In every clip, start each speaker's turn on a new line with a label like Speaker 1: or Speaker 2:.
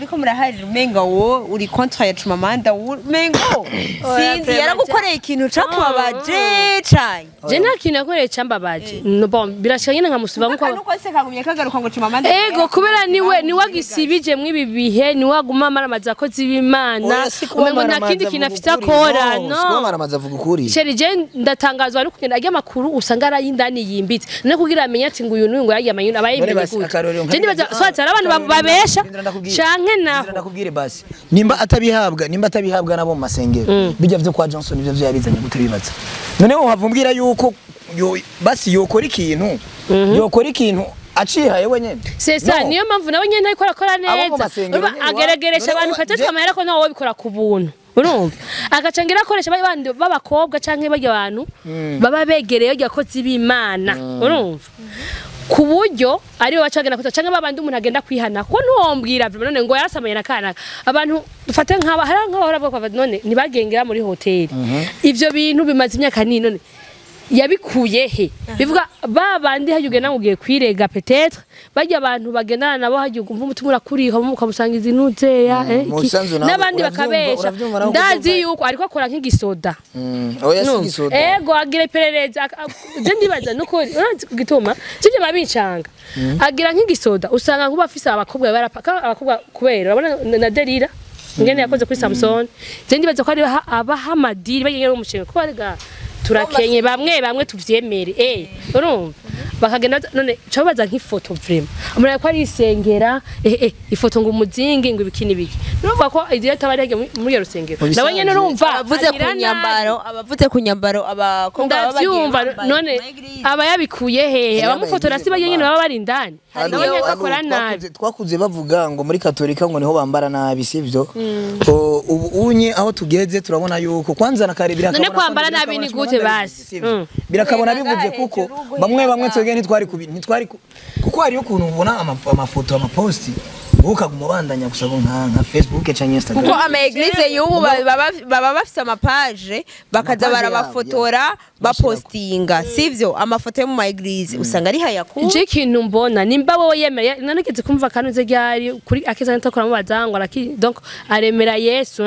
Speaker 1: ko murahari umenga wo uri contre ya Chimamanda umengo sinzi yaragukoreye ikintu cakubabaje cyane
Speaker 2: je nta kintu yakoreye cambabaje bon birashanye nkamusuba
Speaker 1: nuko se kagumye kagaruka ngo Chimamanda
Speaker 2: ego kubera niwe agisibije mwibi bihe niwe aguma maramaza ko zibimana umengo nta kindi kintu afite akora no
Speaker 3: maramaza avuga ukuri
Speaker 2: sheri je ndatangazwa no kugenda ajya makuru usanga arayindani yimbitse no kugira amenye ati ngo uyu n'uyu yagiye amanyuna abayimenye gute je ndibaza swatara abantu babesha canke naho
Speaker 3: ndakubwire basi nimba atabihabwa nabo mu masengero bijya vyo kwa Johnson bivyo yabizanye gute bibaza none wo havumbwira yuko basi yokora ikintu acihaye wenyene
Speaker 2: sesa niyo mpamvu nawe nyene ariko arakora neza agerageresha abantu katete amahera ko nawe bikora ku buntu urumva agacangira akoresha abandi b'abakobwa canke bajya abantu baba begereye yakoze ibimana urumva ku buryo ariwe bacagena kuta canke babandi umuntu agenda kwihana ko ntuwombwira none ngo yarasamaye nakana abantu dufate nk'aba hari nk'aho baravuga ko none nibagengera muri hoteli ivyo bintu bimaze imyaka ni none yabikuye he bivuga babandi hajuge namugiye kwirega peut-être bajya abantu bagendana nabo hajuge umva umutima urakuriho mukamusangiza inuzeya nabandi bakabesha ndazi yuko ariko akora nk'igisoda
Speaker 3: oya sigisoda
Speaker 2: ego agira perereza je ndibaza nuko gituma cyo babicanga agira nk'igisoda usanga nkuba afise abakobwa barapaka abakobwa kubera urabona na Delira ngene yakoze kuri Samson je ndibaza ko ari abahamadiri bagengera umushinga ko arega turakenye bamwe tuvyemere urumva bakagenda none cyabaza nk'ifoto vraiment amara ko ari isengera ifoto ngo umuzingi ngo ibikini biki urumva ko igihe tabari muri yo rusengero nawe nyene urumva
Speaker 1: abavuze ku nyambaro abakobwa
Speaker 2: babyumva none aba yabikuye he abamufotora si bagenge baba bari indani nawe nyene akora nabi
Speaker 3: twakuze bavuga ngo muri katolika ngo niho bambara nabi sivyo ubu unye aho tugeze turabona yuko kwanza nakaribira
Speaker 2: none kwambara nabi ni gute basi
Speaker 3: birakabona bivuze kuko bamwe twege ntitwari kuko hari ukuntu ubona amafoto amaposti ukaguma bandanya gusaba nka Facebook cyangwa Instagram
Speaker 1: kuko ama eglise y'ubu baba bafite amapage bakaza barabafotora bapostinga sivyo amafoto yo mu eglise usanga ari hayakuru
Speaker 2: je kintu mbona nimba wowe yemera nanigeze kumva kanuze ryari kuri akeza ntakora mu bazango donc aremera Yesu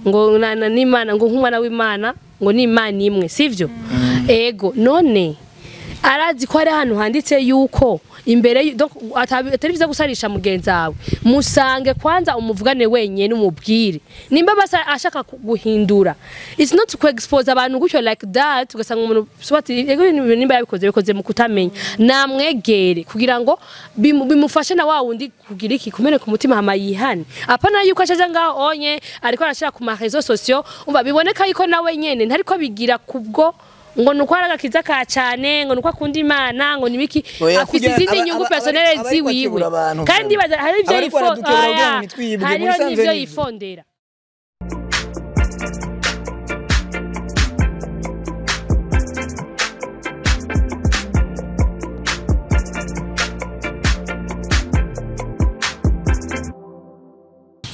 Speaker 2: ngo n'Imana ngo nk'umwana w'Imana ngo ni Imana imwe sivyo ego none arazi ko ari hano handitse yuko imbere atari biza gusarisha mugenzi wawe musange kwanza umuvugane wenyene umubwire nimba basa ashaka guhindura it's not to expose abantu gutyo like that ugasanga umuntu swati nimba yabikoze mu kutamenya namwegere kugira ngo bimufashe na wa wundi kugira iki kumene ku mutima hama yihane apana yuko ashaje ngaho onye ariko arashira ku ma réseaux sociaux umva biboneka yuko nawe nyene ntariko bigira kubwo ngo nuko aragakiza ka cyane ngo nuko akunda Imana ngo nibiki afite izindi nyungu personnel ziwiwe kandi hari ibyo yifondera hari n'ibyo yifondera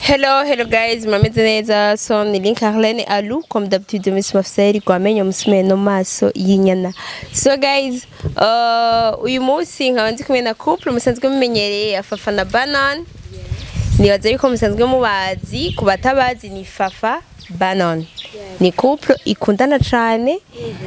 Speaker 1: Hello guys, mameze neza so ni link Arlene Alu comme d'habitude Miss Mafseri Bamenye musime no maso yinyana. So guys, uyu munsi nkabandi kumwe na couple musanzwe mumenyereye Fafa na Banana. Nibaza yuko musanzwe mubazi kubatabazi ni Fafa Banana. Ni couple ikundana cyane,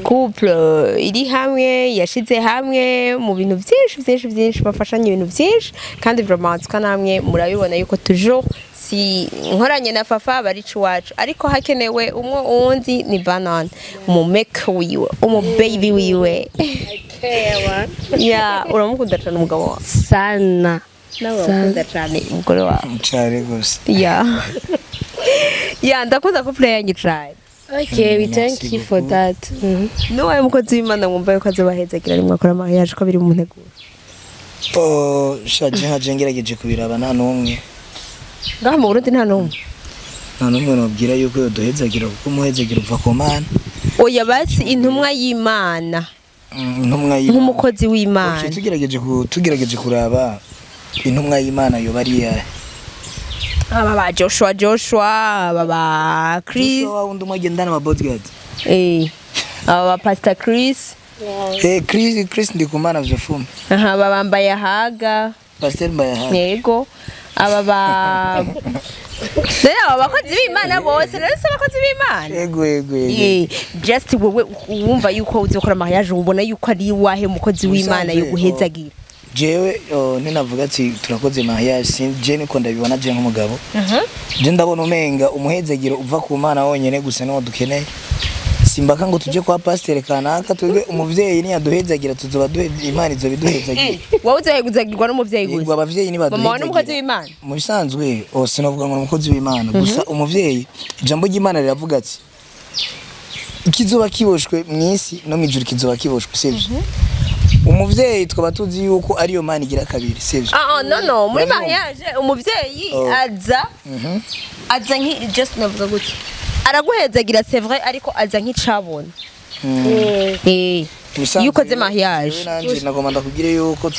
Speaker 1: couple iri hamwe yashize hamwe mu bintu byinshi bafashanya ibintu byinshi kandi vraiment namwe murabibona yuko toujours si nkoranye na Fafa bari ciwacu ariko hakenewe umwe undi ni Banana umumeke wiwe baby wiwe ya uramukunda cyane umugabo
Speaker 2: sana
Speaker 1: nawe cyane umugore wawe
Speaker 3: cyane gose
Speaker 1: ya ndakuza ko play yanyu cyane.
Speaker 2: Okay, we thank you for that.
Speaker 1: No way mukozi w'Imana ngumva yuko azobahezagira rimwe akora mariage ko biri mu nteguro.
Speaker 3: Shaje hajengerageje kubiraba nta numwe.
Speaker 1: Ngaho mu Burundi nta numwe.
Speaker 3: Nta numwe nobwira yuko yodohezagira kuko muhezagira uva ku Mana.
Speaker 1: Oya basi intumwa y'Imana.
Speaker 3: Intumwa y'Imana.
Speaker 1: Nk'umukozi w'Imana.
Speaker 3: Okay, tugerageje kuraba intumwa y'Imana yo bariya.
Speaker 1: Baba Joshua baba Chris
Speaker 3: wundi mwagendana ma bodyguard
Speaker 1: baba Pastor Chris
Speaker 3: Chris ndikumana vyo fume
Speaker 1: baba Mbaye Haga
Speaker 3: Pastor Mbaye Haga
Speaker 1: yego aba rero abakozi b'Imana bose rero si abakozi b'Imana
Speaker 3: ego
Speaker 1: just wowe wumva yuko uzokora mariage ubona yuko ari wahe mukozi w'Imana yo guhezagira
Speaker 3: jewe ninavuga ati turakoze mariage je niko ndabibona je nk'umugabo je ndabona umenga umuhezagiro uva ku Mana wonyene gusa no dukeneye simbaka ngo tuje kwa pasteur kanaka twebwe umuvyeyi ni yaduhezagira tuzoba Imana izo biduhezagira
Speaker 1: wowe uzaheguzagirwa n'umuvyeyi gusa
Speaker 3: ngo abavyeyi ni baduhezagira
Speaker 1: mama n'umukozi w'Imana
Speaker 3: mu bisanzwe sinovuga ngo umukozi w'Imana gusa umuvyeyi ijambo ry'Imana riravuga ati ikizoba kiboshwe mwisi no mijuru kizoba kiboshwe sivyo umuvyeyi twaba tuzi yuko ariyo Mana igira kabiri sivyo
Speaker 1: no muri mariage umuvyeyi aza nki just navuga gutya araguhezagira c'est vrai ariko aza nk'icabona yukoze mariage
Speaker 3: nanje nagomba kugira yuko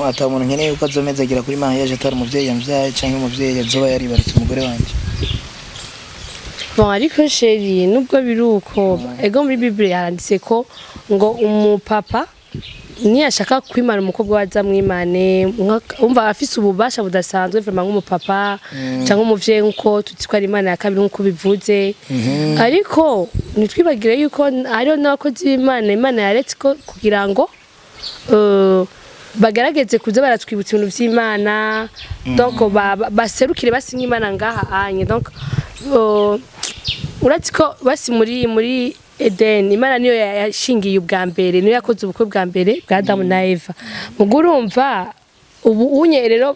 Speaker 3: atamuntu nkeneye yuko azomezagira kuri mariage atari umuvyeyi yamvyaye canke umuvyeyi azoba yaribarutse umugore wanje
Speaker 2: bon ariko sheri nubwo biruko ego muri Bible yaranditse ko ngo umupapa ni ashaka kwimana umukobwa waza mwimane umva afise ububasha budasanzwe vraiment nk'umupapa cyangwa umuvyeyi nkuko tutiko ari Imana ya kabiri nkuko bivuze ariko nitwibagire yuko ariyo n'abakozi b'Imana Imana yaretse ko kugira ngo bagarageze kuza baratwibutsa ibintu vy'Imana donc baserukire basinga Imana ngaha anye donc uretse ko basi muri Eden Imana niyo yashingiye ubwa mbere niyo yakoze ubukwe bwa mbere bwa Adamu na Eva mugurumva ubu unye rero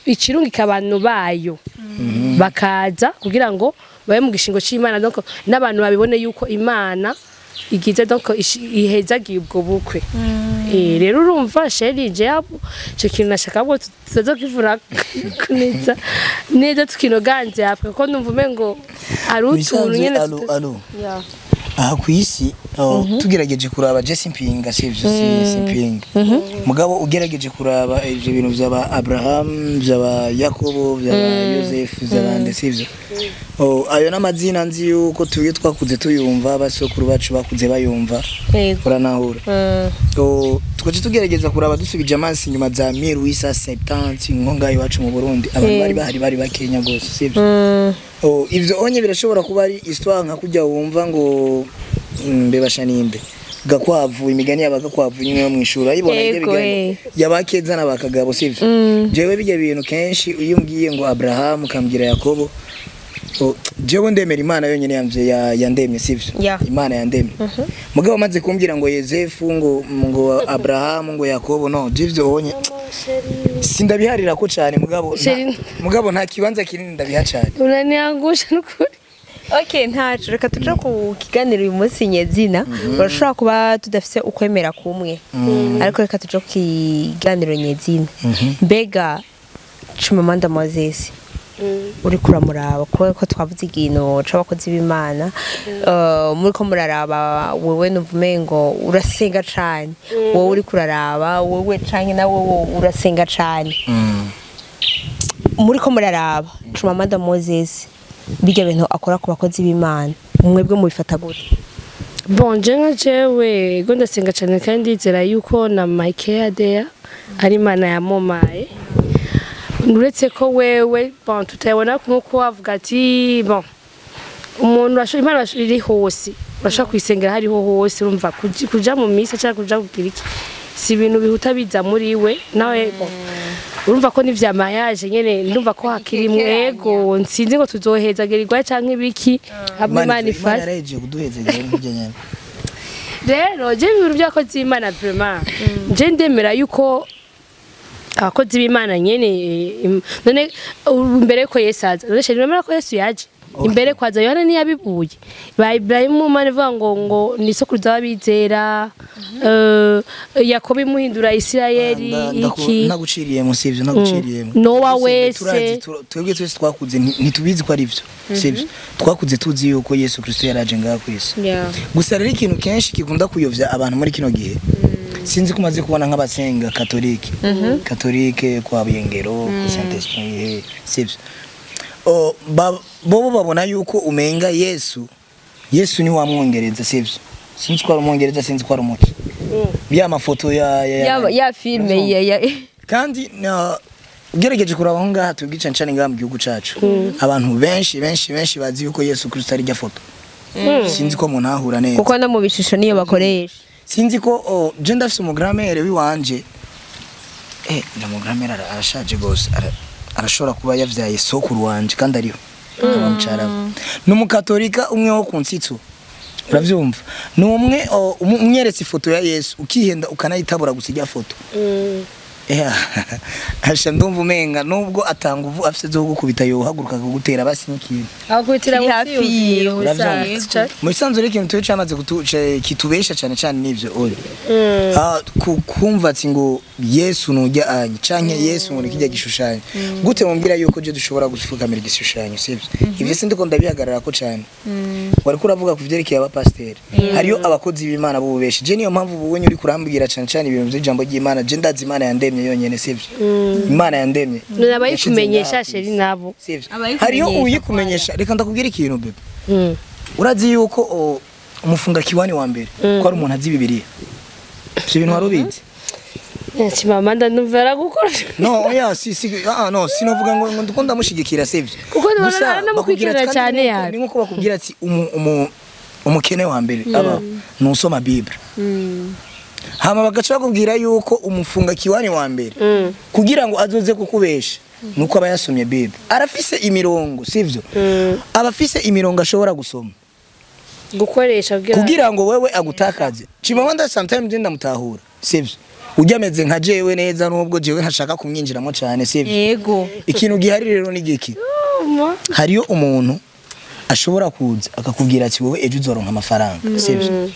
Speaker 2: ikirungika abantu bayo bakaza kugira ngo babe mu gishingo c'Imana donc n'abantu babibone yuko Imana igize donc ihezagiye ubwo bukwe rero urumva sheri je cyo kintu nashaka bwo tuzokivura neza tukinoganze apwe ko numva umengo ari utuntu nyene
Speaker 3: aha kwisi tugerageje kuraba je simpinga sivyo simpinga mugabo ugerageje kuraba ivyo bintu by'aba Abraham by'aba Yakobo by'aba Yose by'abande sivyo ayo n'amazina nzi yuko tuye twakuze tuyumva basokuru bacu bakuze bayumva uranahura twaje tugerageza kuraba dusubije amazi inyuma za 1870 nkonga iwacu mu Burundi abantu bari bakenya gose sivyo ivyo onye birashobora kuba ari histoire nka kujya wumva ngo mbebasha nimbe gakwavu imigani y'abagakwavu nyine mu ishuri ayibona ibyo bigani yabakeza n'abakagabo sivyo jewe bijya bintu kenshi iyo mbwiye ngo Abraham kambira Yakobo jewe ndemera Imana yonyene yamvye yandemye sivyo Imana yandemye mugabo maze kumbwira ngo Yosefu ngo Abraham ngo Yakobo no jivyo onye sindabiharira ko cyane mugabo nta kibanza kinini ndabiha cyane
Speaker 2: uraniangusha n'ukuri
Speaker 1: okay ntacu reka tuje ku kiganiro uyu munsi nyezina urashobora kuba tudafise ukwemera kumwe ariko reka tuje ku kiganiro nyezina mbega Chimamanda Moses uri kuramuraba ko twavuze igino c'abakozi b'Imana muri ko muraraba wewe numvume ngo urasenga cyane wowe uri kuraraba wewe canke na wowe urasenga cyane muri ko muraraba Chimamanda Moses bijya bintu akora ku bakozi b'Imana mwebwe mubifata gute
Speaker 2: bon jewe go ndasenga cyane kandi ndizera yuko na Michael there ari Imana yamomaye uretse ko wewe bon tutayibona nkuko wavuga ati bon umuntu Imana iri hose urashaka kwisengera hariho hose urumva kuja mu misa cyangwa kuja kugira iki si ibintu bihuta biza muri we nawe bon urumva ko n'ivya mariage nyene ndumva ko hakiri mwego nsinzi ngo tuzohezagirirwa canke ibiki Imana ifasha
Speaker 3: yaraje kuduhezagira nk'ijya nyene
Speaker 2: rero je ibintu by'abakozi b'Imana vraiment je ndemera yuko abakozi b'Imana nyene none imbere ko Yesu aza none shemera ko Yesu yaje imbere kwaza Yohana niyabibuye ba Ibrahim mane vuga ngo ni sokuruza abizera Yakobo imuhindura Isirayeli iki
Speaker 3: naguciriye mu sivyo naguciriye
Speaker 2: Nowa wese
Speaker 3: twebwe twese twakuze ntitubizi ko ari byo sivyo twakuze tuzi yuko Yesu Kristo yaraje ngaha kwisi gusa rero ikintu kenshi kikunda kuyovya abantu muri kino gihe sinzi kumaze kubona nk'abasenga katolike kwa Buyengero Saint-Esprit sivyo bobo babona yuko umenga Yesu ni wamwongereza sivyo sinzi ko arumwongereza sinzi ko arumuki bya mafoto ya
Speaker 1: filme
Speaker 3: kandi ugerageje kuraba aho ngaha tubwica ncane ngaha mu gihugu cacu abantu benshi bazi yuko Yesu Kristo ari rya foto sinzi ko umuntu ahura neza
Speaker 1: kuko no mu bishusho niyo bakoresha
Speaker 3: sinzi ko je ndafise umugramere wiwanje na mugramere arashaje gose arashobora kuba yavyaye sokuru wanje kandi ariho abamucaraba n'umukatolika umwe wo kunsitso uravyumva numwe umweretse ifoto ya Yesu ukihenda ukanayitabura gusa irya foto asha ndumva umenga nubwo atanguvu afise zo gukubita yo haguruka kugutera basi n'ikintu
Speaker 2: agukubitira musi
Speaker 3: mu bisanzwe rero ikintu cyamaze kitubesha cyane n'ivyo uri kumva ati ngo Yesu nujya anye canke Yesu ngo nikijya gishushanyo gute mumbwira yuko je dushobora gufukamira igishushanyo sivyo ivyo sindiko ndabihagarara ko cyane wari kuravuga ku vyerekeye aba pasteur hariyo abakozi b'Imana bubeshe je niyo mpamvu ubonye uri kurambwira cyane ibintu by'ijambo ry'Imana je ndazi Imana yandemye yonyene sivyo Imana yandemye
Speaker 2: nabayikumenyesha sheri nabo
Speaker 3: sivyo hariyo uyikumenyesha reka ndakubwira ikintu bebe urazi yuko umufunga kiwani wa mbere ko ari umuntu azi Bibiliya ivyo bintu warubizi
Speaker 2: Chimamanda numvera gukora
Speaker 3: no oya no sinovuga ngo ndukunda mushigikira sivyo
Speaker 2: kuko namukwikira cyane yawe
Speaker 3: ni nko bakubwira ati umukene wa mbere aba nusoma Bible hama bagaca bakubwira yuko umufunga kiwani wa mbere kugira ngo azoze kukubesha nuko aba yasomye Bible arafise imirongo sivyo abafise imirongo ashobora gusoma
Speaker 2: gukoresha
Speaker 3: kugira ngo wewe agutakaze Chimamanda sometimes ndamutahura sivyo ujyameze nka jewe neza nubwo jewe ntashaka kumwinjiramo cyane sivyo
Speaker 1: yego
Speaker 3: ikintu gihari rero ni giki hariyo umuntu ashobora kuza akakubwira ati wowe ejo uzoronka amafaranga sivyo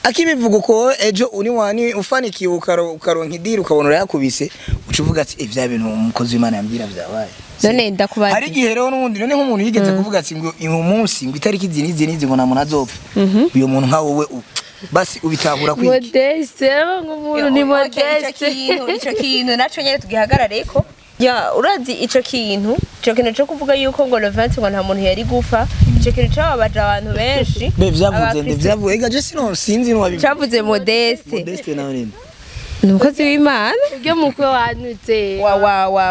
Speaker 3: akibivuga ko ejo uri wani ufanikiye ukaronka idiri ukabona urayakubise ucuvuga ati ivya bintu umukozi w'Imana yambira vyabaye
Speaker 1: none ndakubaza
Speaker 3: hari gihe rero n'undi none nk'umuntu yigeze kuvuga ati ngo uyu munsi ngo itariki zinizi ngo namuntu azopfa uyo muntu nka wowe basi ubitahura kwiki
Speaker 2: modeste nk'umuntu ni modeste
Speaker 1: ico kintu naco nyene tugihagarare ko ya urazi ico kintu cyo kuvuga yuko ngo Levante ngo nta muntu yari gufa ico kintu cyababaje abantu benshi
Speaker 3: byavuze ega je sinzi n'uwabivuze
Speaker 1: cyavuze modeste
Speaker 3: nawe
Speaker 1: Umukozi w'Imana
Speaker 2: ubyo mukwe wanutse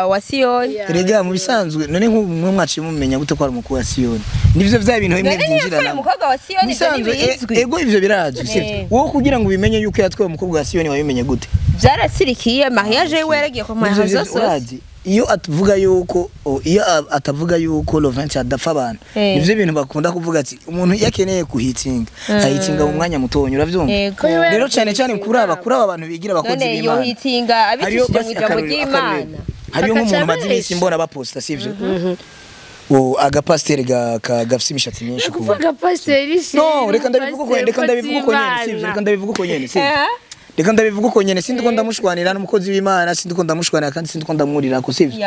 Speaker 1: wa Siyoni
Speaker 3: rega mu bisanzwe none nk'umwe mwaciye mumenya gute ko ari umukwe wa Siyoni nivyo vya bintu bimwe byinjirana
Speaker 1: umukobwa wa Siyoni
Speaker 3: bizwi ego ivyo birazwi sivyo wowe kugira ngo bimenye yuko yatwaye umukobwa wa Siyoni wabimenye gute
Speaker 1: byarasirikiye mariage yiwe yaragiye kwa mariage zose
Speaker 3: iyo atavuga yuko Levante adafa abantu nivyo bintu bakunda kuvuga ati umuntu yakeneye kuhitinga ahitinga mu mwanya mutonyo uravyumva rero cyane kuraba abantu bigira abakozi b'Imana
Speaker 1: none yohitinga abikishije mu ijambo ry'Imana
Speaker 3: hariyo nk'umuntu maze iminsi mbona baposta sivyo agapasiteri gafise imishatsi myinshi
Speaker 2: kuvuga pasiteri
Speaker 3: no reka ndabivuga uko nyene sindi ko ndamushwanira n'umukozi w'Imana sindi ko ndamushwanira kandi sindi ko ndamurira ko sivyo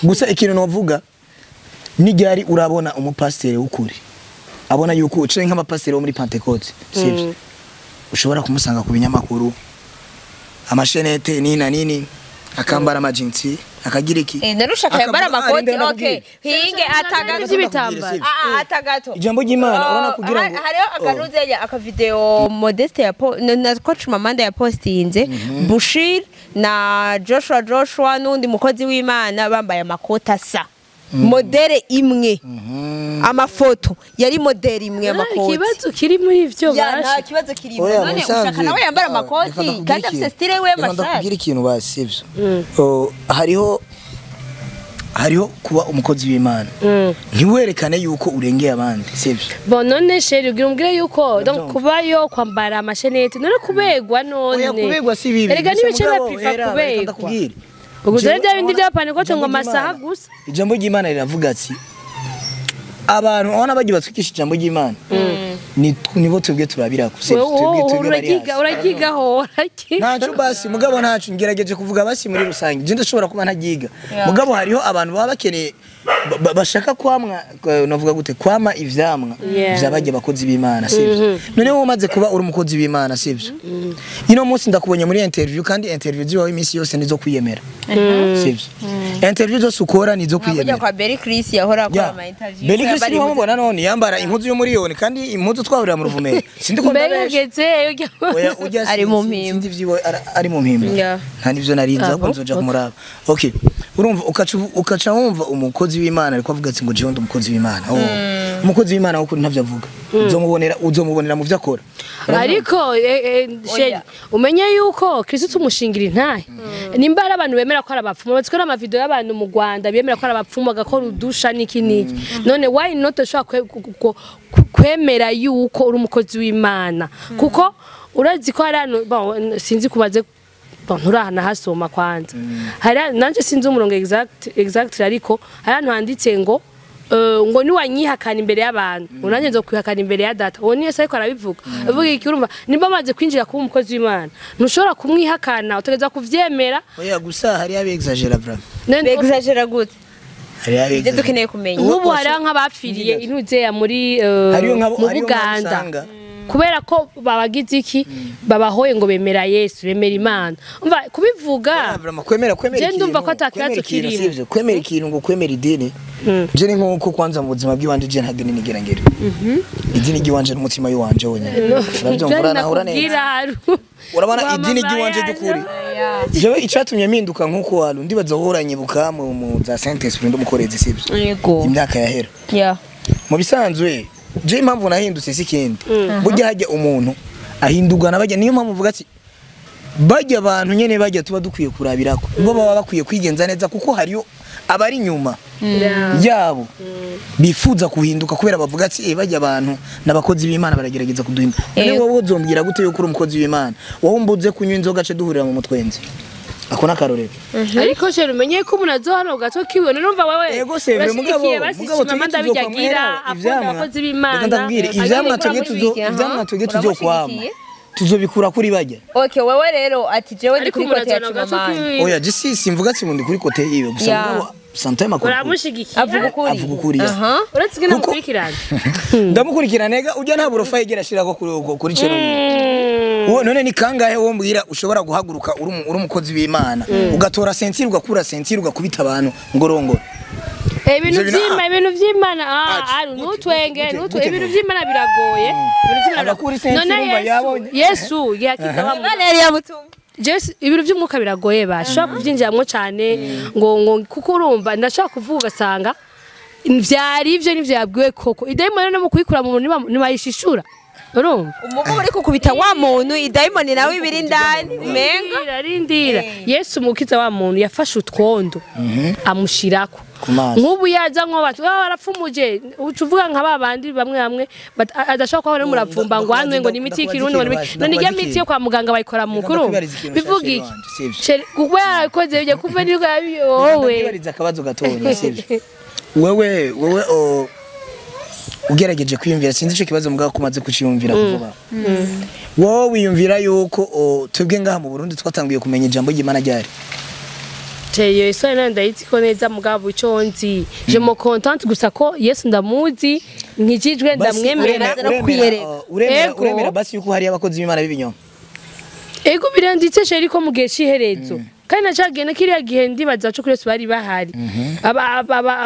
Speaker 3: gusa ikintu novuga nigari urabona umupasiteri w'ukuri abona yuko ucire nk'abapasiteri bo muri Pentecote sivyo ushobora kumusanga ku binyamakuru amashenete nini akambara amajinsi akagira iki
Speaker 1: narushaka yambara amakoti okay hinge atagato
Speaker 2: ibitambara
Speaker 1: atagato
Speaker 3: ijambo ry'Imana urana kugira ngo
Speaker 1: hariho akaruze aka video modeste ya na coach Mamanda ya postinze Bushir na Joshua nundi mukozi w'Imana bambaye amakoti asa modere imwe amafoto yari modere imwe amakoti
Speaker 2: kibazo kiri muri ivyo
Speaker 1: basha nta kibazo kiri none ushaka nawe yambara amakoti kandi afite style we mashaka
Speaker 3: ndakugira ikintu basivyo hariho kuba umukozi w'Imana ntiwerekane yuko urengeye abandi sivyo
Speaker 2: bon none sheri ugira umbwire yuko donc kuba yo kwambara amashenete none kubegwa none
Speaker 3: kubegwa si bibi
Speaker 2: erega nibice na priva kubegwa ubwo dore bya bindi byapane ko ngo amasaha gusa
Speaker 3: ijambo ry'Imana riravuga ati abantu abana bagiye batwikisha ijambo ry'Imana nibo twebwe turabirako
Speaker 2: uragigaho
Speaker 3: ntacu basi mugabo ntacu ngerageje kuvuga basi muri rusange je ndashobora kuba ntagiga mugabo hariho abantu baba bakeneye bashaka kwamwa navuga gute kwama ivyamwa
Speaker 2: Yeah.
Speaker 3: vyabajye bakozi b'Imana sivyo none wowe umaze kuba uri umukozi w'Imana sivyo ino munsi ndakubonye muri interview kandi interview ziwawe imisi yose nizo kwiyemera sivyo interview zose ukora nizo
Speaker 1: Kujya
Speaker 3: kwiyemera
Speaker 1: kwa Berry Chris yahora akora ama interview.
Speaker 3: Beli Chris ni wamubona none yambara impuzu yo miliyoni kandi impuzu twahurira mu ruvumera sindi ko
Speaker 2: mbegeze
Speaker 3: oya ujya
Speaker 1: Ari mu mpimba.
Speaker 3: sindi vyiwe ari mu mpimba
Speaker 1: Yeah.
Speaker 3: nta nivyo narinze ahubwo nzoja kumuraba okay urumva ukaca wumva umukozi w'Imana ariko avuga ati ngo jewe ndi umukozi w'Imana umukozi w'Imana wo kuri ntavyo avuga uzomubonera mu vyo akora
Speaker 2: ariko sheri umenye yuko Kristo tumushingira intahe nimba ari abantu bemera ko ari abapfumu batwara ama video y'abantu mu Rwanda bemera ko ari abapfumu bagakora udusha niki none why not ushaka kwemera yuko uri umukozi w'Imana kuko urazi ko ari sinzi kubaze nturahana hasoma kwanza hari nanje sinzi umurongo exact ariko hari ahantu handitse ngo niwanyihakana imbere y'abantu unanje nzo kwihakana imbere ya data uwo niyo ariko arabivuga avuga iki urumva nimba amaze kwinjira kuba umukozi w'Imana ntushobora kumwihakana utegeza kuvyemera
Speaker 3: oya gusa hari abexagera bra
Speaker 1: Exagera gute
Speaker 3: hari
Speaker 1: ibyo dukeneye kumenya
Speaker 2: nk'ubu hari nk'abapfiriye intuzeya muri mu Buganda kubera ko babagize iki babahoye ngo bemera Yesu bemera Imana umva kubivuga
Speaker 3: kwemera
Speaker 2: je ndumva ko atakibazo kirimo
Speaker 3: kwemera ikintu ngo kwemera idini je ni nkuko kwanza mu buzima bw'iwanje je ntagene nigerangere idini giwanje n'umutima y'uwanje wonyene uravyumva nahura neza urabona idini giwanje dukuri jewe icatumye mpinduka nkuko walu ndibaza horanye bukamu mu za Saint Esprit ndumukoreze sivyo
Speaker 1: yego
Speaker 3: imyaka yahera
Speaker 1: yeah
Speaker 3: mu bisanzwe je impamvu nahindutse sikindi burya hajya umuntu ahindugana bajya niyo mpamvu uvuga ati bajya abantu nyene bajya tuba dukwiye kurabirako ngo baba bakwiye kwigenza neza kuko hariyo abari nyuma yabo bifuza kuhinduka kubera bavuga ati bajya abantu nabakozi b'Imana baragerageza kuduhinda none wowe uzombwira gute yuko uri umukozi w'Imana wowe umbuze kunywa inzoga ce duhurira mu mutwenzi ako nakarorero
Speaker 2: ariko je rumenye ko umuntu azohano gato kibone numva wewe
Speaker 3: yego sevre mugabo
Speaker 2: Chimamanda bijagira akunda abakozi b'Imana
Speaker 3: ivyamwa twege tuzokwama tuzobikura kuri bajya
Speaker 1: okay wewe rero ati jewe ndi kuri kote ya Chimamanda
Speaker 3: oya jisi simvuga ati ndi kuri kote yiwe gusa mugabo sometime akora
Speaker 2: uramushigikira
Speaker 3: avuga ukuri
Speaker 2: uratse namukurikirana
Speaker 3: ndamukurikirana ega ujya nta burofa yegera shirako kuri chero uwo none ni kangahe wo mbwira ushobora guhaguruka uri umukozi w'Imana ugatora sentire ugakura sentire ugakubita abantu ngorongoro
Speaker 2: ibintu vy'Imana ari nutwenge ibintu vy'Imana biragoye none Yesu yakitawa
Speaker 1: Imana ya mutumwa
Speaker 2: ibintu by'umwuka biragoye bashaka kuvyinjiramo cyane ngo kuko urumva ndashaka kuvuga sanga vyari ivyo nivyo yabwiwe koko idayimoni no mukuyikura mu muntu nibayishishura urumva
Speaker 1: umugo bari kukubita wa muntu idayimoni nawe ibiri ndani menga
Speaker 2: rindira Yesu mukiza wa muntu yafashe utwondo amushirako nk'ubu yaza nko bati barapfumuje ucuvuga nka babandi bamwe adashaka ko ari muravumba ngo anwe ngo nimiti y'ikirundi ngo none ijya miti yo kwa muganga bayikora mu kuru bivuga iki kuba yakoze bije kuva ni wowe
Speaker 3: bariza akabazo gatonya sivyo wewe ugerageje kwiyumvira sinzi ico kibazo mugabo kumaze kuciyumvira kuvuga wowe wiyumvira yuko twebwe ngaha mu Burundi twatangiye kumenya ijambo ry'Imana ryari
Speaker 2: Yesu ndayitsi ko neza mugabo ico nzi je mo content gusa ko Yesu ndamuzi nkijijwe ndamwemerera
Speaker 1: no kwiyereka
Speaker 3: uremera basi yuko hari abakozi b'Imana b'ibinyoma
Speaker 2: ego biranditse sheri ko mugihe ciherezo kandi nacagenda kiriya gihe ndibaza cyo kuri bari bahari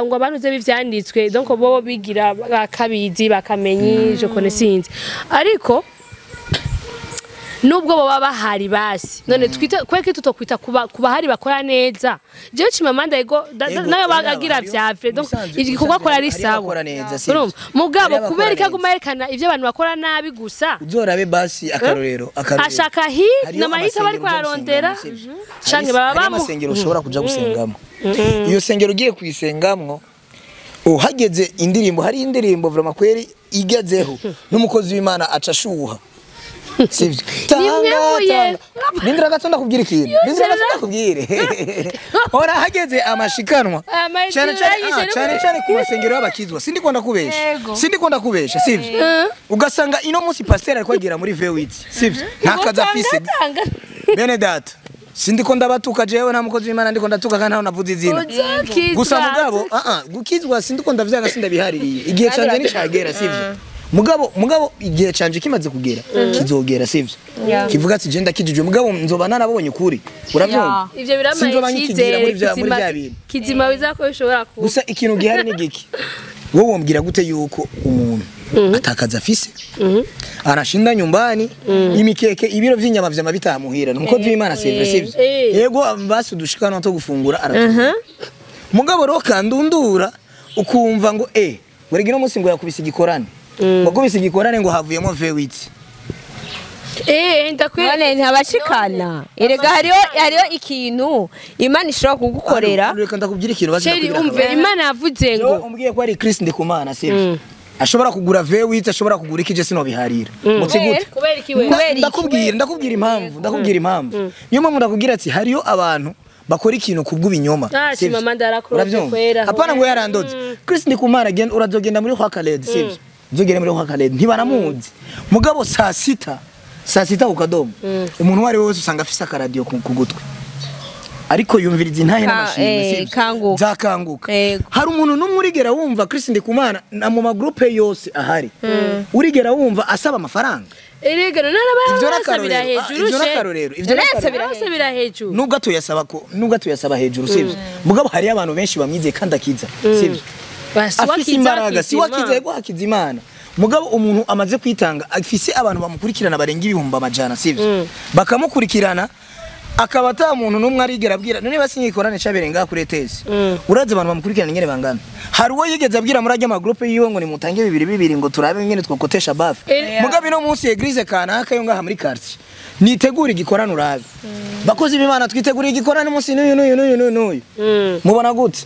Speaker 2: ngo abanuze bivyanditswe donc bo bigira bakabizi bakamenyi je connaissance ariko nubwo baba bahari basi none twita kweke tutokwita kuba hari bakora neza je Chimamanda ego nayo bagagira vyavye donc igikorwa akora ari sawa mugabo kubereka gumerekana ivyo abantu bakora nabi gusa
Speaker 3: uzorabe basi akarorero
Speaker 2: ashaka na mahita bari kwarondera canke baba
Speaker 3: bamusengero ushobora kuja gusengamo iyo sengero ugiye kuyisengamwo uhageze indirimbo hari indirimbo vraiment kweri igazeho n'umukozi w'Imana acashuha sivyo Nindira gatonda kubwira ikintu kubwire ora hageze amashikanwa cyane ku masengero y'abakizwa sindikunda kubesha sivyo ugasanga ino munsi pasteur ariko agera muri V8 sivyo ntakaza afise bene data sindiko ndabatuka jewe nta mukozi w'Imana ndiko ndatuka kandi ntaho navuze izina gusa mugabo gukizwa sindiko ndavyaga sindabihaririye igihe canje nicagera sivyo mugabo igihe canje kimaze kugera kizogera sivyo kivuga ati je ndakijije mugabo nzoba narabonye kuri uravyumva
Speaker 2: ivyo biramaye
Speaker 3: icyizere muri bya bintu
Speaker 2: kizima bizako bishobora kuba
Speaker 3: gusa ikintu gihari ni giki wowe wombwira gute yuko umuntu atakaza afise arashinda nyumbani imikeke ibiro vy'inyama vyama bitamuhira nuko vy'Imana sivyo yego basi dushikana to gufungura aratuka mugabo ro kandundura ukumva ngo werege no musi ngo yakubise igikorane ngo kubise igikorane ngo havuyemo vewiti
Speaker 1: ndakwene ntabashikana erega hariyo ikintu Imana ishobora kugukorera
Speaker 3: reka ndakubwira ikintu basi
Speaker 2: umve Imana yavuze ngo
Speaker 3: umbwiye ko ari Kristo ndikumana sivyo ashobora kugura vewiti ashobora kugura ikije sino biharira mutigute ndakubwira impamvu niyo mpamvu ndakubwira ati hariyo abantu bakora ikintu kubw'ubinyoma
Speaker 2: Chimamanda arakuroze kwera
Speaker 3: apana ngo yarandoze Kristo ndikumana agenda urazogenda muri Hwakaled sivyo zogera muri Hwakaled ntibanamuzi mugabo saa sita ukadomo umuntu wari wese usanga afise akaradio ku gutwe ariko yumviriza intahe n'amashimwe zakanguka hari umuntu numwe urigera wumva Kristo ndikumana na mu magroupe yose ahari urigera wumva asaba amafaranga
Speaker 2: erega narabasabira hejuru
Speaker 3: ivyo hejuru nubwo tuyasaba hejuru sivyo mugabo hari abantu benshi bamwize kandi akiza sivyo afise imbaraga si wakiza yego hakiza Imana mugabo umuntu amaze kwitanga afise abantu bamukurikirana barenga ibihumbi amajana sivyo bakamukurikirana akaba ata muntu numwe arigera abwira none basinyikorane caberenga kuri ETS uraze abantu bamukurikirana nyene bangana hari uwo yigeze abwira muri ajya ama groupe yiwe ngo nimutange 2 ngo turabe nyene twokotesha bafe mugabo no munsi eglise kanaka yo ngaha muri quartier nitegura igikorano urabe bakozi b'Imana twitegura igikorano munsi n'uyu mubona gute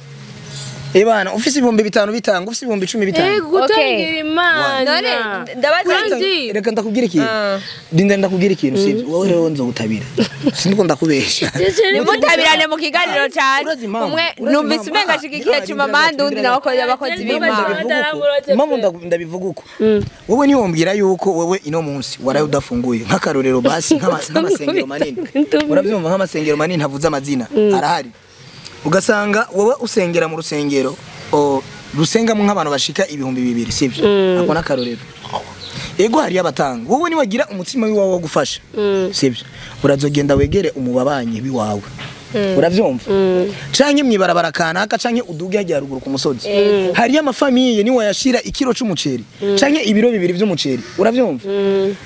Speaker 3: Ebana ufise 5,000 bitanga ufise 10,000 bitanga
Speaker 2: gutangira Imana
Speaker 1: ndabaza
Speaker 3: reka ndakubwira ikintu ndakubwira ikintu sivyo wowe rero nzo gutabira sindiko ndakubesha
Speaker 1: nimutabirane mu kiganiro cyane umwe numvise umenga shigikiye Chimamanda undi nawe akoze abakozi b'Imana
Speaker 3: mama ndabivuga uko wowe ni wombwira yuko wowe ino munsi waraye udafunguye nk'akarorero basi nk'amasengero manini urabyumva nk'amasengero manini ntavuze amazina arahari ugasanga wowe usengera mu rusengero rusengamo nk'abantu bashika 2,000 sivyo ako nakarorero ego hari abatanga wowe ni wagira umutima wiwawe wo gufasha sivyo urazogenda wegere umubabanyi biwawe uravyumva canke mwibarabara kanaka canke uduge hajya ruguru ku musozi hari amafamiye ni wayashira ikiro c'umuceri canke ibiro 2 vy'umuceri uravyumva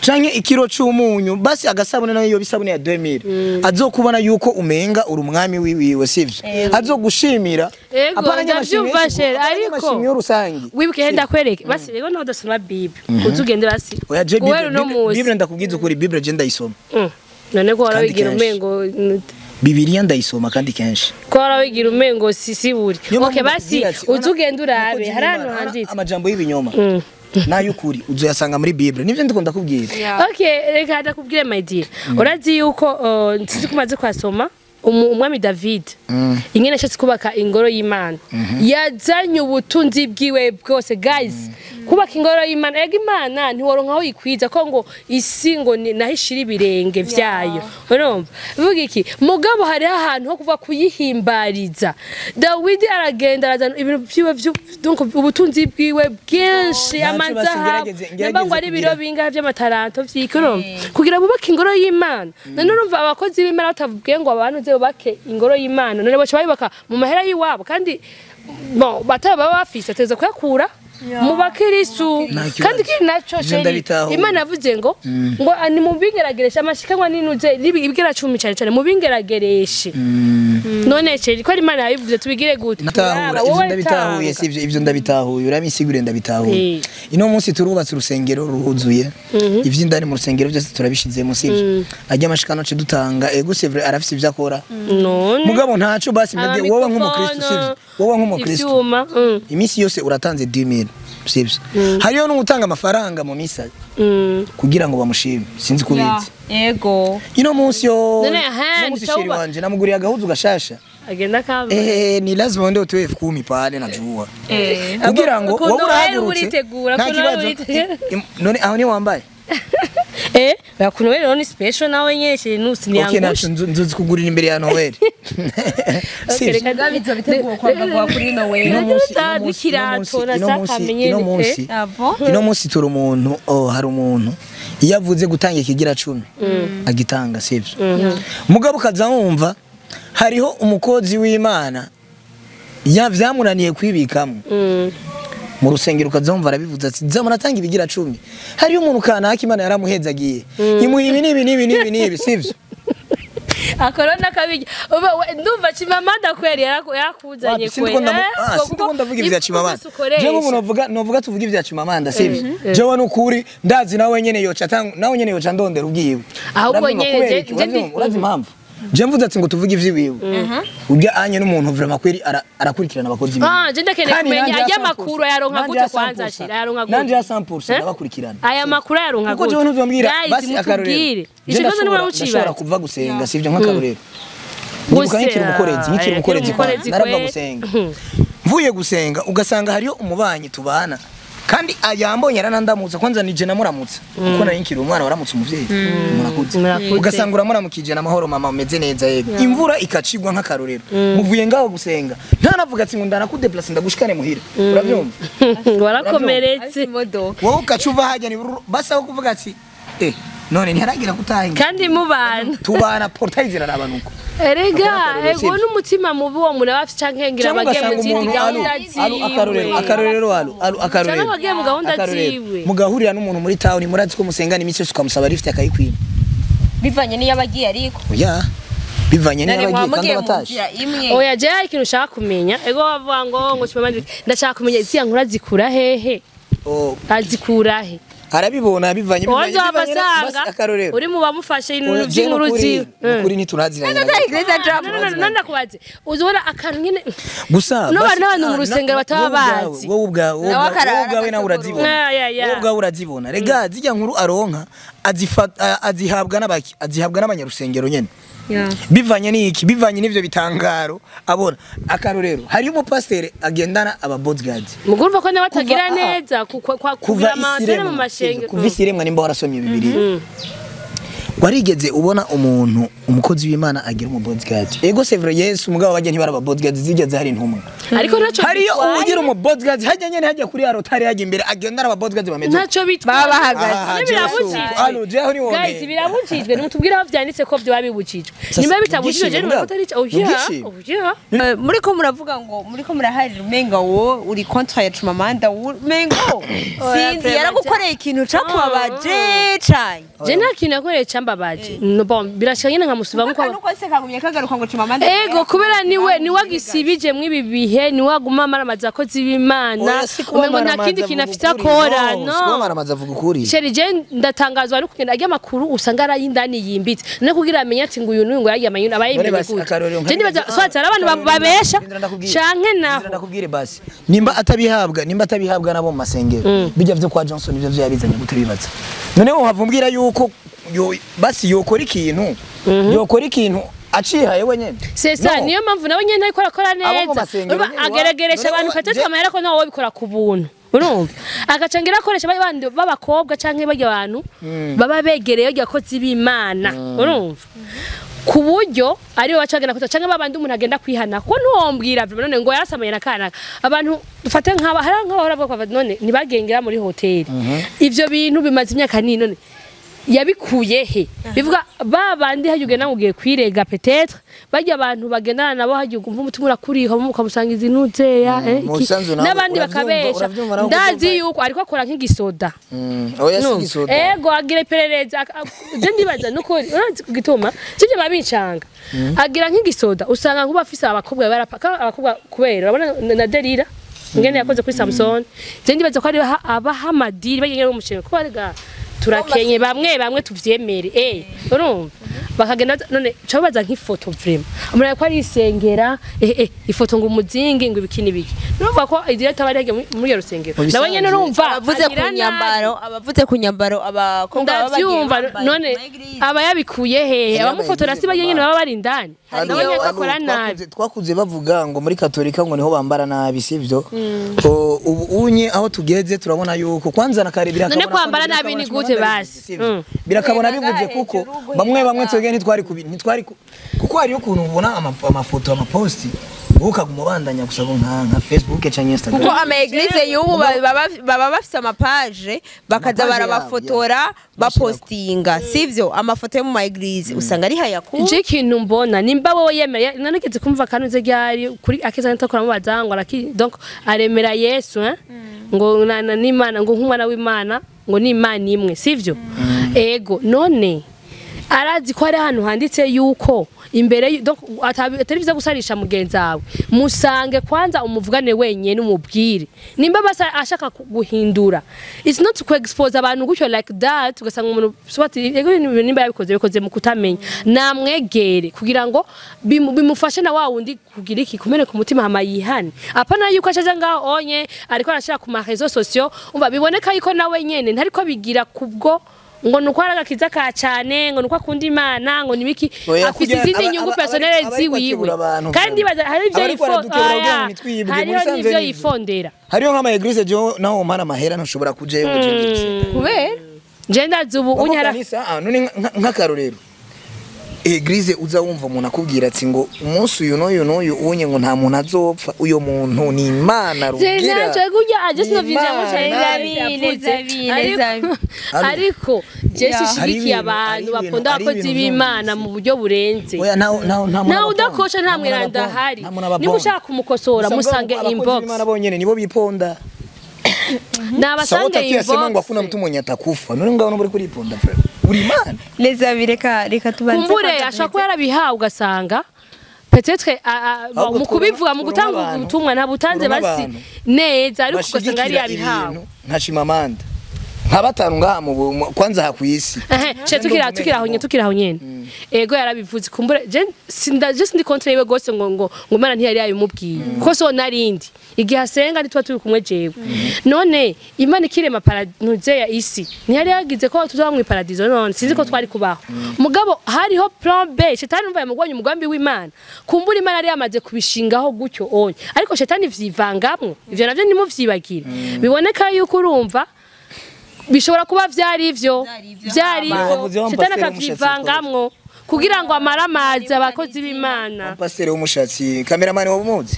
Speaker 3: canke ikiro c'umunyu basi agasabune nayo yo bisabune ya 2000 azokubona yuko umenga uri umwami wiwe sivyo azogushimira
Speaker 2: apana ndavyumva shera ariko
Speaker 3: rusangi
Speaker 2: wibuke henda kwereke basi rego no dosoma bible uzugende basi
Speaker 3: Bible ndakubwiza ukuri Bible je ndayisoma
Speaker 2: none ko warabigira umengo
Speaker 3: Bibiliya ndayisoma kandi kenshi
Speaker 2: ko warabigira umengo sisi buri okay basi uzugenda urabe harano handitse
Speaker 3: amajambo y'ibinyoma nayukuri uzoyasanga muri Bible nivyo ndiko ndakubwira
Speaker 2: okay reka ndakubwire my dear urazi yuko nsizi kumaze kwasoma umwami David ingene ashatse kubaka ingoro y'Imana yazanye ubutunzi bwiwe bwose guys kubaka ingoro y'Imana ega Imana ntiworonka aho ikwiza ko ngo isi ngo nahishira ibirenge vyayo urumva bivuga iki mugabo hari ahantu ho kuva kuyihimbariza David aragenda arazana ibintu vyiwe donc ubutunzi bwiwe bwinshi amanza namba ngo ari biro binga vy'amataranto vy'ikoro kugira bubaka ingoro y'Imana none urumva abakozi b'Imana batavugiye ngo abantu ze bubake ingoro y'Imana none bacha bayibaka mu mahera yiwabo kandi bon bataba bafise ateza kuyakura mu bakirisu kandi kiri naco ceri Imana yavuze ngo ni mubingerageresha amashikanwa ninuze ibigera 10 cyane mubingeragereshe none ceri ko Imana yabivuze tubigire gute
Speaker 3: ndabitahuye sivyo ivyo ndabitahuye urabisigure ndabitahuye ino munsi turubatse urusengero ruhuzuye ivy'indani mu rusengero byose turabishizemo sivyo ajya amashikano ce dutanga ego sevre arafise ivyo akora mugabo ntaco basi mbye wowe nk'umukristo sivyo wowe nk'umukristo imisi yose uratanze 10,000 sivyo hariyo n'utanga amafaranga mu misa kugira ngo bamushime sinzi kubizi
Speaker 1: yego
Speaker 3: ino munsi yo munsi shiri wanje namuguriye agahuzu gashasha
Speaker 2: agenda kaba
Speaker 3: ni lazima ndio tuwe 10 pale najua kugira ngo wowe urahagurutse nta kibazo none aho ni wambaye
Speaker 2: bakuno rero ni special nawe nyeshe nusi ni
Speaker 3: okay
Speaker 2: angusha
Speaker 3: nacu nzuzi kugurira imbere ya Noel
Speaker 2: reka
Speaker 1: gabizo biteguye kwamba kuri Noel
Speaker 3: ino munsi turi umuntu hari umuntu iyo avuze gutanga ikigira 10 agitanga sivyo mugabo kaza wumva hariho umukozi w'Imana yavyamunaniye kwibikamo mu rusengero ukazumva arabivuze ati nza muratanga ibigira 10 hariyo umuntu kanaka Imana yaramuhezagiye imuha ibi nibi sivyo
Speaker 2: akorona kabijya ndumva Chimamanda kweri yakuzanye kweri
Speaker 3: siko ndavuga ivya Chimamanda je ngo novuga tuvuga ivya Chimamanda sivyo jewe nukuri ndazi nawe nyene yoca ndondera ubwiwe
Speaker 2: ahubwo nyene
Speaker 3: urazi impamvu je mvuze ati ngo tuvuge ivyiwiwe urya anye n'umuntu vraiment kweri arakurikirana abakozi
Speaker 2: je ndakene kumenya ajya makuru yaronka gute kwanza ashira yaronka gute
Speaker 3: nanje ya 100% abakurikirana
Speaker 2: aya makuru yaronka gute
Speaker 3: kuko je ntuzombwira basi akarorero
Speaker 2: ikibazo ni wowe uciba
Speaker 3: kuva gusenga sivyo nk'akarorero nkikira umukorezi narava gusenga mvuye gusenga ugasanga hariyo umubanyi tubana kandi ayambonye aranandamutsa kwanza nije namuramutsa kuko nari nkiri umwana waramutse umuvyeyi murakuze ugasanga uramuramukije n'amahoro mama umeze neza yego imvura ikacigwa nk'akarorero muvuye ngaho gusenga ntanavuga ati ngo ndanakudeplace ndagushikane muhira uravyumva
Speaker 2: warakomeretse
Speaker 3: wowe ukacuva hajya ni basa aho kuvuga ati none ntiharagira gutahinga
Speaker 2: kandi mubana
Speaker 3: tubana portail zirarabanuko
Speaker 2: erega ego n'umutima mubi wo muri bafite cankengira abagemu zindi gahunda ziwe
Speaker 3: akarorero mugahurira n'umuntu muri town murazi ko musengana imitsi ukamusaba lift akayikwima
Speaker 1: bivanye niyo abagiye ariko
Speaker 3: oya bivanye niyo abagiye kandi bataje
Speaker 2: oya je ikintu ushaka kumenya ego bavuga ngo Chimamanda ndashaka kumenya izi nkura zikura hehe azikura he
Speaker 3: arabibona bivanye
Speaker 2: akarorero uri mu bamufashe ibintu by'inkuru ziwe
Speaker 3: kuri ntituraziranye
Speaker 2: nanda kubaze uzobona akantu nyine
Speaker 3: gusa
Speaker 2: no bari n'abantu mu rusengero bataba bazi
Speaker 3: wowe ubwawe nawe urazibona rega zijya nkuru aronka azihabwa n'abaki azihabwa n'abanyarusengero nyene bivanye n'iki bivanye n'ivyo bitangaro abona akarorero hari umupasiteri agendana aba bodyguards
Speaker 2: mugurva ko nawe atagira neza kuva amatara mu mashenge
Speaker 3: kuva isiremwa nimba warasomye bibiri warigeze ubona umuntu umukozi w'Imana agira mu bodyguard ego sevre Yesu mugabo bajya ntibaraba bodyguards zigeze hari intumwa
Speaker 2: ariko naco
Speaker 3: hariyo ugira mu bodyguards hajya nyene hajya kuri arotari hajya imbere agendana aba bodyguards bameze
Speaker 2: naco bitwa
Speaker 1: bahagaze
Speaker 2: guys birabujijwe nimutubwira aho vyanditse ko byo babibujijwe nimba bitabujijwe je nuko atari
Speaker 1: muri ko muravuga ngo muri ko muraharira umenga wo uri contre ya Chimamanda umengo sinzi yaragukoreye ikintu cakubabaje cyane
Speaker 2: je nta kintu yakoreye cambabaje bon birashanye nkamusuba nko
Speaker 1: nuko se kagumye kagaruka ngo Chimamanda
Speaker 2: ego kubera ni wagisibije mwibi bihe ni waguma maramaza ko z'Imana umengo nta kindi kinafite akora no
Speaker 3: maramaza avuga ukuri
Speaker 2: sheri je ndatangazwa no kugenda ajya makuru usanga arayindani yimbitse no kugira amenya ati ngo uyu n'uyu yagiye amanyuna abayimenye gute je ndibaza swatse abantu babesha canke naho
Speaker 3: ndakubwire basi nimba atabihabwa nabo mu masengero bijya vyo kwa Johnson ivyo yabizanye gute bibaza none wo havumbwira yuko basi yokora ikintu acihaye wenyene
Speaker 2: sesa niyo mpamvu nawe nyene ariko arakora neza agerageresha abantu katete amahera ko nawe bikora ku buntu urumva agacangira akoresha abandi b'abakobwa canke bajya abantu baba begereye yakoze b'Imana urumva ku buryo ari bacagana kuta canke babandi umuntu agenda kwihana ko ntuwombwira none ngo yarasamaye nakana abantu dufate nk'aba hari nk'aho baravuga none nibagengera muri hoteli ivyo bintu bimaze imyaka ni none yabikuye he bivuga babandi hajuge namugiye kwirega peut-être bajya abantu bagendana nabo hajuge umva umutima urakuriho mukamusangiza inuzeya nabandi bakabesha ndazi yuko ariko akora nk'igisoda
Speaker 3: oya si gisoda
Speaker 2: ego agira perereza je ndibaza nuko urazi kugituma cyo babincanga agira nk'igisoda usanga nkuba afise abakobwa barapaka abakobwa kubera urabona na Derira ngene yakoze kuri Samson je ndibaza ko ari abahamadiri bagengera umushinga ko arega turakenye bamwe tuvyemere urumva bakagenda none cyabaza nk'ifoto vraiment amara ko ari isengera ifoto ngo umuzingi ngo ibikini biki urumva ko idireta bari hage muri rusengero nawe nyene urumva
Speaker 1: abavuze ku nyambaro abakobwa
Speaker 2: baba bagiye none aba yabikuye hehe abamufotora si bagenge baba bari indani Hariyo bakora nabi.
Speaker 3: Twakuze bavuga ngo muri Katolika ngo niho bambara nabi sivyo. Ubu unye aho tugeze turabona yuko kwanza nakare birakabona.
Speaker 2: None kwambara nabi ni gute basi?
Speaker 3: Birakabona bivuze kuko bamwe twege ntitwari kuko hariyo ukuntu ubona amafoto amaposti ukaguma bandanya gusa nka Facebook cyangwa Instagram.
Speaker 1: Kuko ama eglise y'ubu baba bafite amapage bakaza barabafotora bapostinga sivyo amafoto yo mu eglise usanga ari hayakuru.
Speaker 2: Je kintu mbona nimba wowe yemera nanigeze kumva kanuze ryari kuri akeza ntakora mu bazangwa donc aremera Yesu ngo n'Imana ngo nk'umwana w'Imana ngo ni Imana imwe sivyo. Ego none arazi ko ari hano handitse yuko imbere donc atari biza gusarisha mugenzi wawe musange kwanza umuvugane wenyene umubwire nimba basa ashaka guhindura. It's not to expose abantu gutyo like that ugasanga umuntu swati nimba yabikoze mu kutamenya namwegere kugira ngo bimufashe na wa wundi kugira iki kumene ku mutima hama yihane apana yuko ashaje ngaho onye ariko arashira ku ma réseaux sociaux umva biboneka yuko nawe nyene ntariko bigira kubwo ngo nuko aragakiza ka cyane ngo nuko akunda Imana ngo nibiki afite izindi nyungu personnel ziwiwe kandi hari ibyo yifondera hariyo nivyo yifondera
Speaker 3: hariyo nk'ama eglise jo naho mpana mahera ntushobora kujeyo
Speaker 1: kubera
Speaker 2: je ndazubu unyara
Speaker 3: none nk'akarorero eglise uza wumva umuntu akubwira ati ngo umunsi uyu n'uyu unye ngo nta muntu azopfa uyo muntu ni Imana rugira
Speaker 2: je naje kujya just no video ariko je shishigikiye abantu bakunda abakozi b'Imana mu buryo burenze na udakosha nta mweranda hari niba ushaka kumukosora musange inbox
Speaker 3: Imana bonyene nibo biponda
Speaker 2: nabasange inbox
Speaker 3: ngo akuna mtu mwenye atakufa none ngaho no buri kuri iponda frère uri Imana
Speaker 1: leza reka tubanze
Speaker 2: kumbure ashaka yarabihawe ugasanga peut-être mu kubivuga mu gutanga ubutumwa nabutanze basi neza ariko ugasanga ari yabihawe
Speaker 3: nka Chimamanda nka batanu ngaha mu kwanza hakwisi
Speaker 2: tukiraho nyene ego yarabivuze kumbure je ndi contre yewe gose ngo Imana ntiyari yabimubwiye kuko so narindi igihe asenga nitwa turi kumwe jewe none Imana ikirema paranuze ya isi ntiyari yagize ko tuzaba mu paradizo none sinzi ko twari kubaho mugabo hariho plan B shetani umva yamugwanya umugambi w'Imana kumbura Imana yari yamaze kubishingaho gutyo onye ariko shetani vyivangamwe ivyo navyo nimuvyibagire biboneka yuko urumva bishobora kuba vyari ivyo shetani akavyivangamwo kugira ngo amaramaze abakozi b'Imana
Speaker 3: pasteur w'umushatsi cameraman w'umuzi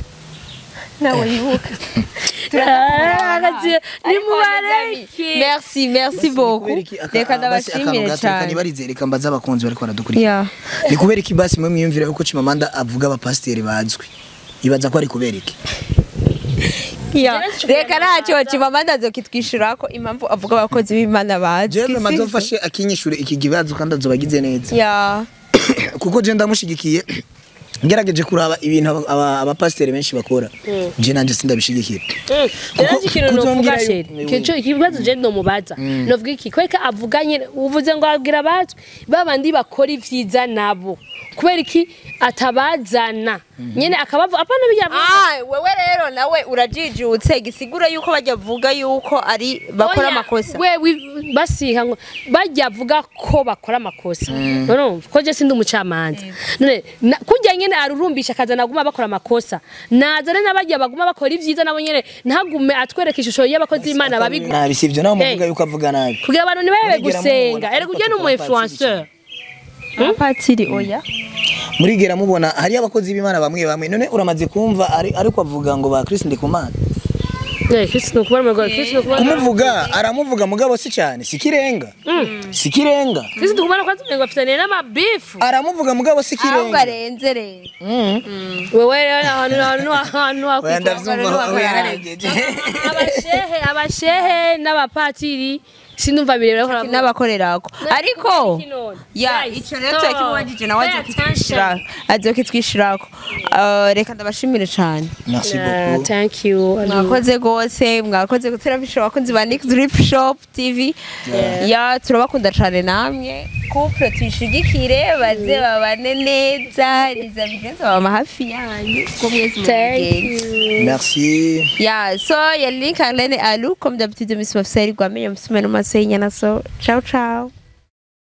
Speaker 1: nawe yibuka merci beaucoup reka ndabashimire cyane
Speaker 3: reka mbaza abakunzi bariko baradukurikira ni kubera iki basi mwe mwiyumvira yuko Chimamanda avuga abapasiteri bazwi ibaza ko ari kubera iki
Speaker 1: reka ntacyo Chimamanda azokitwishurako impamvu avuga abakozi b'Imana bazwi
Speaker 3: jewe mazofashe akinyishure iki kibazo kandi azobagize neza kuko je ndamushigikiye ngerageje kuraba ibintu abapasiteri benshi bakora je nanje sindabishigikira
Speaker 2: ikibazo je ndomubaza novuga iki kweka avuganye uvuze ngo abwira bazwi babandi bakora ivyiza nabo kubera iki atabazana nyene akabavu apana bijya
Speaker 1: wewe rero nawe urajijutse gisigura yuko bajya vuga yuko ari bakora amakosa
Speaker 2: wewe basiha ngo bajya vuga ko bakora amakosa urumva ko je sindi umucamanza none kujya nyene arurumbisha kazana guma bakora amakosa nazare nabajya baguma bakora ivyiza nabo nyene ntagume atwereka ishusho y'abakozi b'Imana babigwa
Speaker 3: nabi sivyo naho muvuga yuko avuga nabi
Speaker 2: kugira abantu nibabe gusenga erega uje n'umu influenceur
Speaker 1: patiri oya
Speaker 3: murigera mubona hari abakozi b'Imana bamwe none uramaze kumva ariko avuga ngo ba Kristo ndikumana
Speaker 2: Kristo
Speaker 3: kumuvuga aramuvuga mugabo si cyane sikirenga
Speaker 2: Kristo ndikumana kwa tumengo afitane n'amabifu
Speaker 3: aramuvuga mugabo sikirenga
Speaker 1: ahubwo arenze rero
Speaker 2: wewe ahantu abashehe n'abapatiri sinumva birero
Speaker 1: n'abakorerako ariko ico rero cyakimubajije nawe azokitwishirako reka ndabashimire cyane
Speaker 3: merci beaucoup
Speaker 2: thank you
Speaker 1: mwakoze guterafisha abakunzi ba Nick Drip Shop TV turabakunda cyane namwe couple tuyishigikire baze babane neza riza bigenza baba hafi yanyu ko mwese mugenzi
Speaker 3: merci
Speaker 1: so Link Arlene Alou comme d'habitude Miss Mafsari Bamenye Msumeno Masenya so ciao